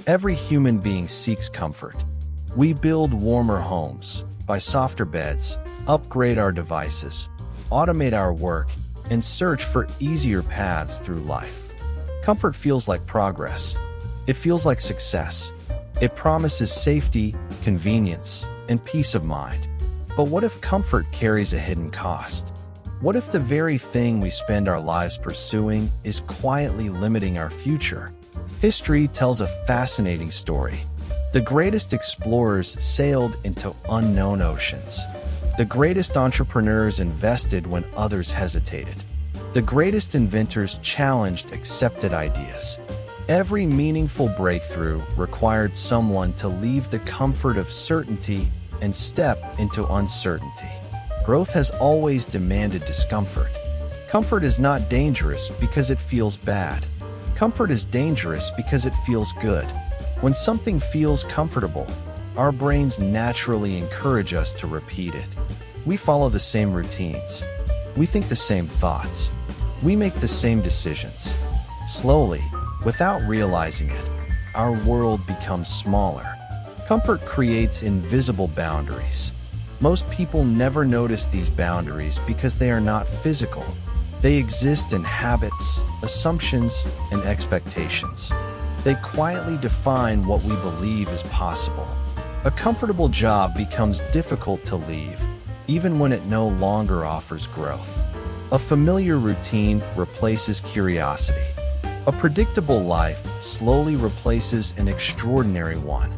Every human being seeks comfort. We build warmer homes, buy softer beds, upgrade our devices, automate our work, and search for easier paths through life. Comfort feels like progress. It feels like success. It promises safety, convenience, and peace of mind. But what if comfort carries a hidden cost? What if the very thing we spend our lives pursuing is quietly limiting our future? History tells a fascinating story. The greatest explorers sailed into unknown oceans. The greatest entrepreneurs invested when others hesitated. The greatest inventors challenged accepted ideas. Every meaningful breakthrough required someone to leave the comfort of certainty and step into uncertainty. Growth has always demanded discomfort. Comfort is not dangerous because it feels bad. Comfort is dangerous because it feels good. When something feels comfortable, our brains naturally encourage us to repeat it. We follow the same routines. We think the same thoughts. We make the same decisions. Slowly, without realizing it, our world becomes smaller. Comfort creates invisible boundaries. Most people never notice these boundaries because they are not physical. They exist in habits, assumptions, and expectations. They quietly define what we believe is possible. A comfortable job becomes difficult to leave, even when it no longer offers growth. A familiar routine replaces curiosity. A predictable life slowly replaces an extraordinary one.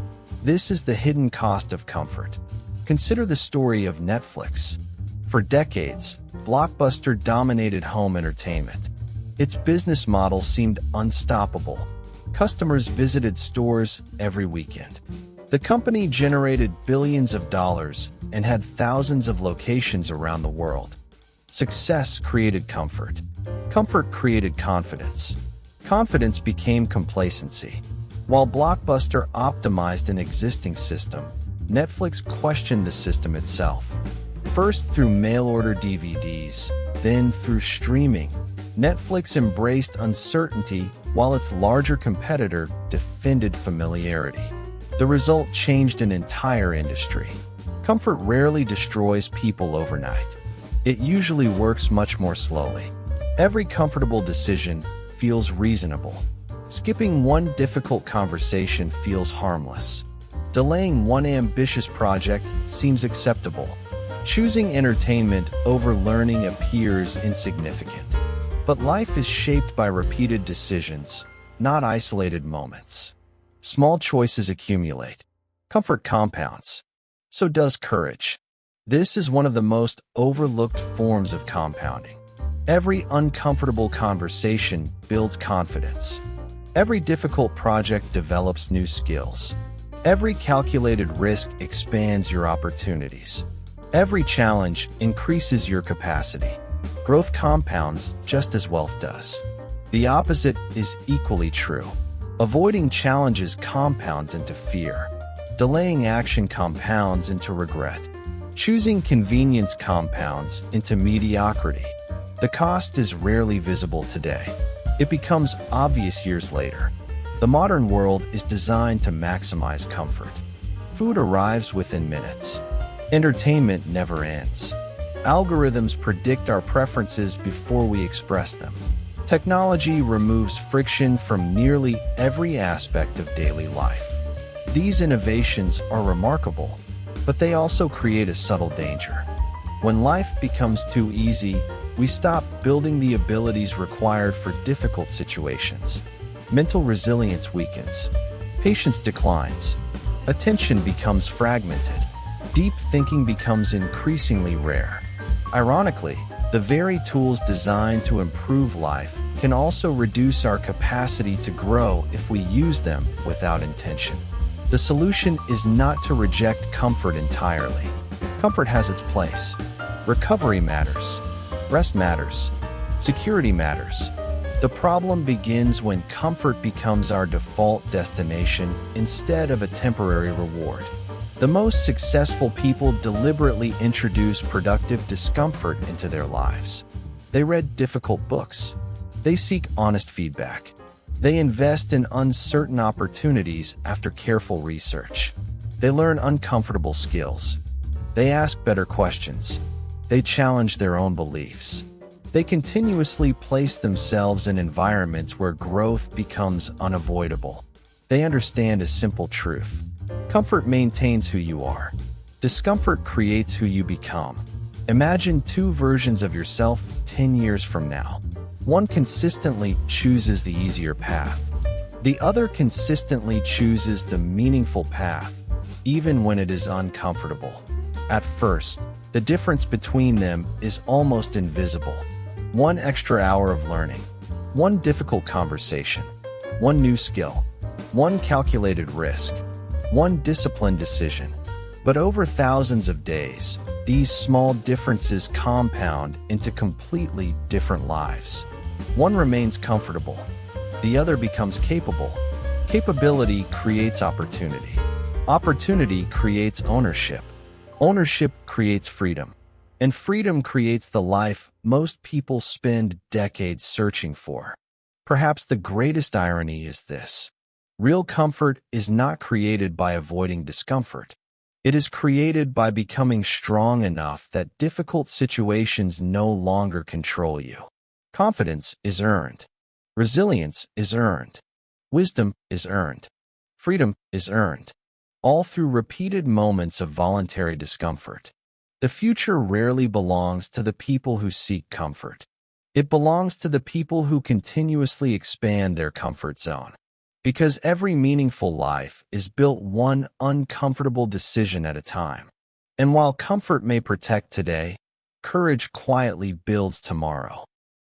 This is the hidden cost of comfort. Consider the story of Netflix. For decades, Blockbuster dominated home entertainment. Its business model seemed unstoppable. Customers visited stores every weekend. The company generated billions of dollars and had thousands of locations around the world. Success created comfort. Comfort created confidence. Confidence became complacency. While Blockbuster optimized an existing system, Netflix questioned the system itself. First through mail-order DVDs, then through streaming, Netflix embraced uncertainty while its larger competitor defended familiarity. The result changed an entire industry. Comfort rarely destroys people overnight. It usually works much more slowly. Every comfortable decision feels reasonable. Skipping one difficult conversation feels harmless. Delaying one ambitious project seems acceptable. Choosing entertainment over learning appears insignificant. But life is shaped by repeated decisions, not isolated moments. Small choices accumulate. Comfort compounds. So does courage. This is one of the most overlooked forms of compounding. Every uncomfortable conversation builds confidence. Every difficult project develops new skills. Every calculated risk expands your opportunities. Every challenge increases your capacity. Growth compounds just as wealth does. The opposite is equally true. Avoiding challenges compounds into fear. Delaying action compounds into regret. Choosing convenience compounds into mediocrity. The cost is rarely visible today. It becomes obvious years later. The modern world is designed to maximize comfort. Food arrives within minutes. Entertainment never ends. Algorithms predict our preferences before we express them. Technology removes friction from nearly every aspect of daily life. These innovations are remarkable, but they also create a subtle danger. When life becomes too easy, we stop building the abilities required for difficult situations. Mental resilience weakens. Patience declines. Attention becomes fragmented. Deep thinking becomes increasingly rare. Ironically, the very tools designed to improve life can also reduce our capacity to grow if we use them without intention. The solution is not to reject comfort entirely. Comfort has its place. Recovery matters. Rest matters. Security matters. The problem begins when comfort becomes our default destination instead of a temporary reward. The most successful people deliberately introduce productive discomfort into their lives. They read difficult books. They seek honest feedback. They invest in uncertain opportunities after careful research. They learn uncomfortable skills. They ask better questions. They challenge their own beliefs. They continuously place themselves in environments where growth becomes unavoidable. They understand a simple truth. Comfort maintains who you are. Discomfort creates who you become. Imagine two versions of yourself 10 years from now. One consistently chooses the easier path. The other consistently chooses the meaningful path, even when it is uncomfortable. At first, the difference between them is almost invisible. One extra hour of learning, one difficult conversation, one new skill, one calculated risk, one disciplined decision. But over thousands of days, these small differences compound into completely different lives. One remains comfortable, the other becomes capable. Capability creates opportunity. Opportunity creates ownership. Ownership creates freedom. And freedom creates the life most people spend decades searching for. Perhaps the greatest irony is this. Real comfort is not created by avoiding discomfort. It is created by becoming strong enough that difficult situations no longer control you. Confidence is earned. Resilience is earned. Wisdom is earned. Freedom is earned. All through repeated moments of voluntary discomfort. The future rarely belongs to the people who seek comfort. It belongs to the people who continuously expand their comfort zone. Because every meaningful life is built one uncomfortable decision at a time. And while comfort may protect today, courage quietly builds tomorrow.